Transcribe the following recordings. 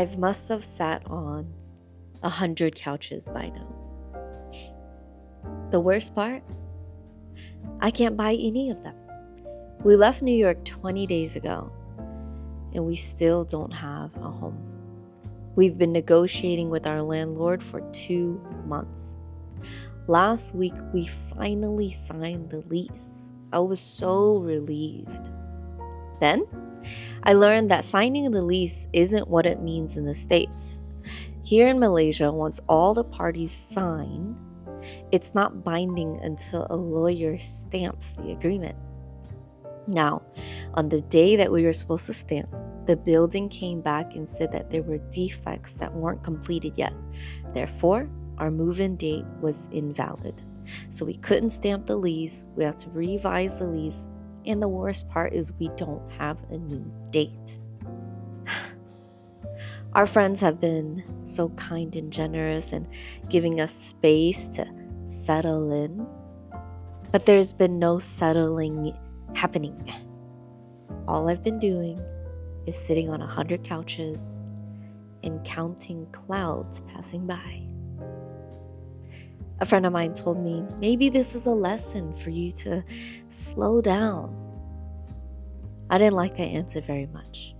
I must have sat on 100 couches by now. The worst part? I can't buy any of them. We left New York 20 days ago, and we still don't have a home. We've been negotiating with our landlord for 2 months. Last week, we finally signed the lease. I was so relieved. Then, I learned that signing the lease isn't what it means in the States. Here in Malaysia, once all the parties sign, it's not binding until a lawyer stamps the agreement. Now, on the day that we were supposed to stamp, the building came back and said that there were defects that weren't completed yet. Therefore, our move-in date was invalid. So we couldn't stamp the lease, we have to revise the lease, and the worst part is we don't have a new date. Our friends have been so kind and generous and giving us space to settle in, but there's been no settling happening. All I've been doing is sitting on 100 couches and counting clouds passing by. A friend of mine told me, maybe this is a lesson for you to slow down. I didn't like that answer very much.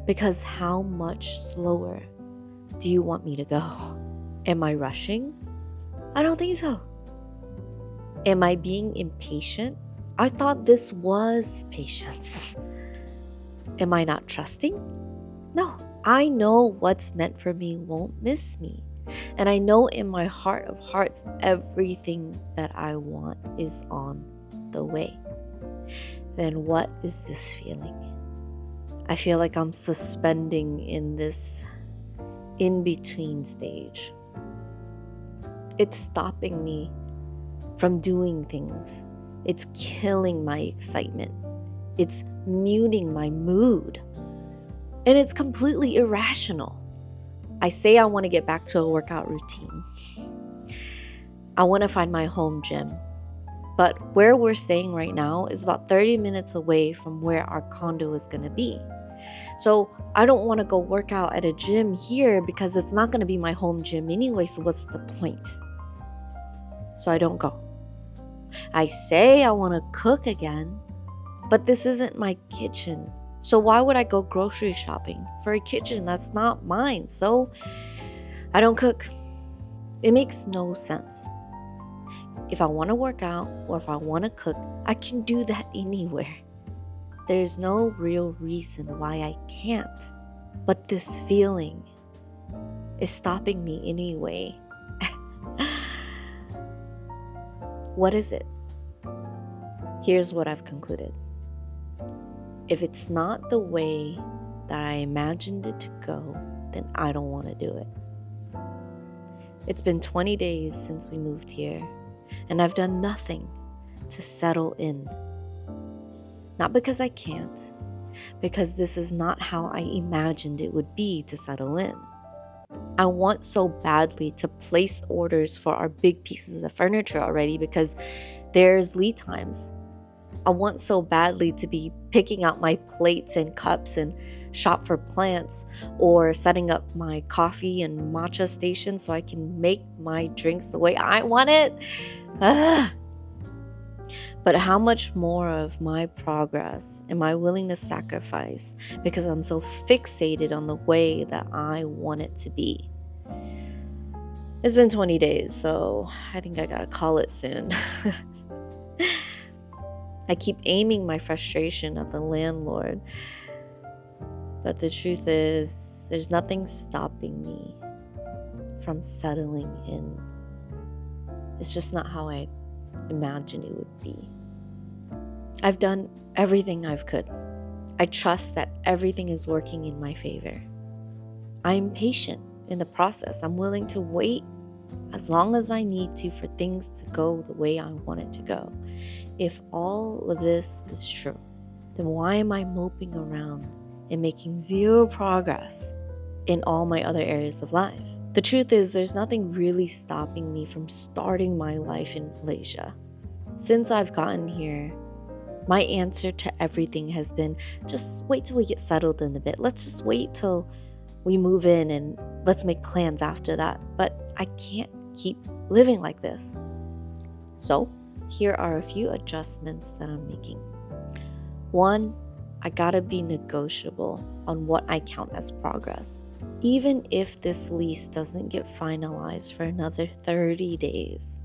Because how much slower do you want me to go? Am I rushing? I don't think so. Am I being impatient? I thought this was patience. Am I not trusting? No, I know what's meant for me won't miss me. And I know in my heart of hearts, everything that I want is on the way. Then what is this feeling? I feel like I'm suspending in this in-between stage. It's stopping me from doing things. It's killing my excitement. It's muting my mood. And it's completely irrational. I say I want to get back to a workout routine. I want to find my home gym. But where we're staying right now is about 30 minutes away from where our condo is going to be. So I don't want to go work out at a gym here because it's not going to be my home gym anyway, so what's the point? So I don't go. I say I want to cook again, but this isn't my kitchen. So why would I go grocery shopping for a kitchen that's not mine? So I don't cook. It makes no sense. If I want to work out or if I want to cook, I can do that anywhere. There's no real reason why I can't. But this feeling is stopping me anyway. What is it? Here's what I've concluded. If it's not the way that I imagined it to go, then I don't want to do it. It's been 20 days since we moved here, and I've done nothing to settle in. Not because I can't, because this is not how I imagined it would be to settle in. I want so badly to place orders for our big pieces of furniture already because there's lead times. I want so badly to be picking out my plates and cups and shop for plants or setting up my coffee and matcha station so I can make my drinks the way I want it. But how much more of my progress am I willing to sacrifice because I'm so fixated on the way that I want it to be? It's been 20 days, so I think I gotta call it soon. I keep aiming my frustration at the landlord, but the truth is, there's nothing stopping me from settling in. It's just not how I imagined it would be. I've done everything I've could. I trust that everything is working in my favor. I'm patient in the process. I'm willing to wait as long as I need to for things to go the way I want it to go. If all of this is true, then why am I moping around and making zero progress in all my other areas of life? The truth is, there's nothing really stopping me from starting my life in Malaysia. Since I've gotten here, my answer to everything has been, just wait till we get settled in a bit. Let's just wait till we move in and let's make plans after that. But I can't keep living like this. So here are a few adjustments that I'm making. 1, I gotta be negotiable on what I count as progress. Even if this lease doesn't get finalized for another 30 days,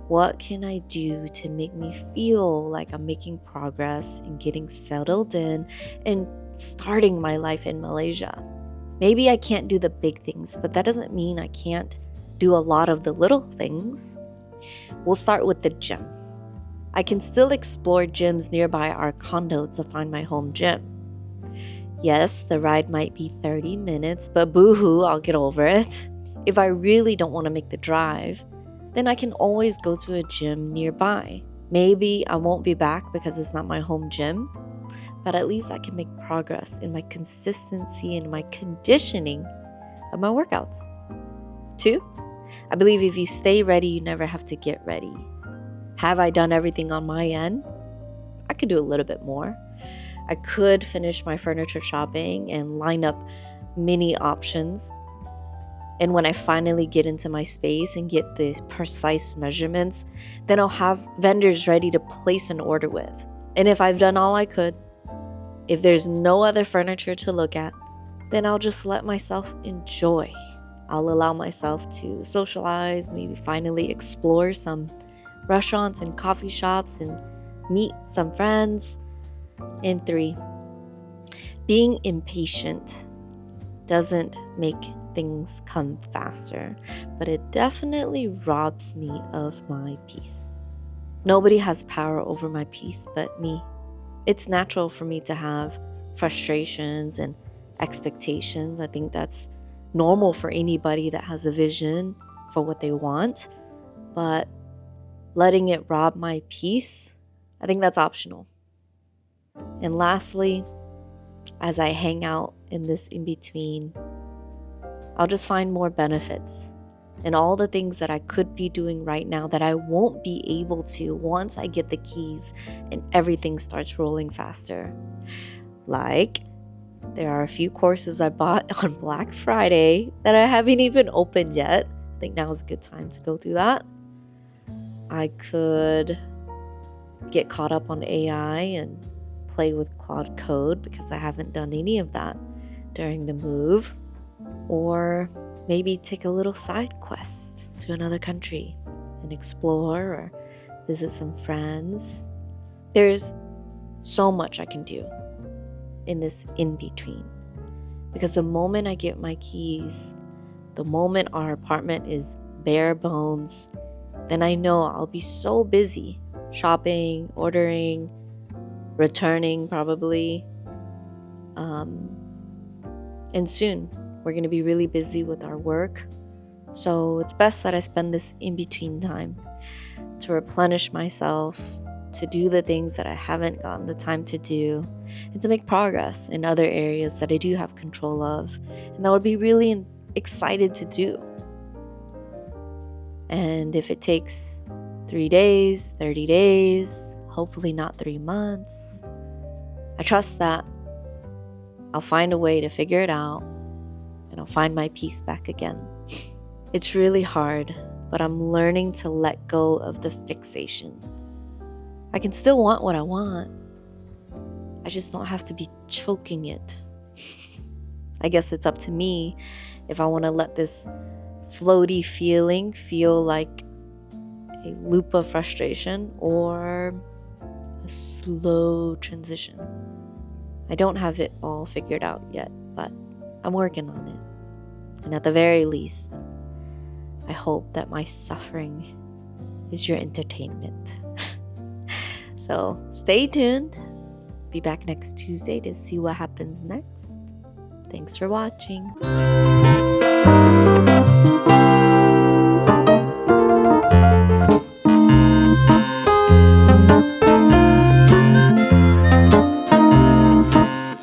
what can I do to make me feel like I'm making progress and getting settled in and starting my life in Malaysia? Maybe I can't do the big things, but that doesn't mean I can't do a lot of the little things. We'll start with the gym. I can still explore gyms nearby our condo to find my home gym. Yes, the ride might be 30 minutes, but boo-hoo, I'll get over it. If I really don't want to make the drive, then I can always go to a gym nearby. Maybe I won't be back because it's not my home gym, but at least I can make progress in my consistency and my conditioning of my workouts. 2, I believe if you stay ready, you never have to get ready. Have I done everything on my end? I could do a little bit more. I could finish my furniture shopping and line up many options. And when I finally get into my space and get the precise measurements, then I'll have vendors ready to place an order with. And if I've done all I could, if there's no other furniture to look at, then I'll just let myself enjoy. I'll allow myself to socialize, maybe finally explore some restaurants and coffee shops and meet some friends. And 3, being impatient doesn't make things come faster, but it definitely robs me of my peace. Nobody has power over my peace but me. It's natural for me to have frustrations and expectations. I think that's normal for anybody that has a vision for what they want, but letting it rob my peace, I think that's optional. And lastly, as I hang out in this in-between, I'll just find more benefits and all the things that I could be doing right now that I won't be able to once I get the keys and everything starts rolling faster. Like, there are a few courses I bought on Black Friday that I haven't even opened yet. I think now is a good time to go through that. I could get caught up on AI and play with Claude Code because I haven't done any of that during the move. Or maybe take a little side quest to another country and explore or visit some friends. There's so much I can do in this in-between, because the moment I get my keys, the moment our apartment is bare bones, then I know I'll be so busy shopping, ordering, returning probably, and soon we're going to be really busy with our work. So it's best that I spend this in-between time to replenish myself, to do the things that I haven't gotten the time to do, and to make progress in other areas that I do have control of and that would be really excited to do. And if it takes 3 days, 30 days, hopefully not 3 months, I trust that I'll find a way to figure it out and I'll find my peace back again. It's really hard, but I'm learning to let go of the fixation. I can still want what I want. I just don't have to be choking it. I guess it's up to me if I want to let this floaty feeling feel like a loop of frustration or a slow transition. I don't have it all figured out yet, but I'm working on it. And at the very least, I hope that my suffering is your entertainment. So stay tuned. Be back next Tuesday to see what happens next. Thanks for watching.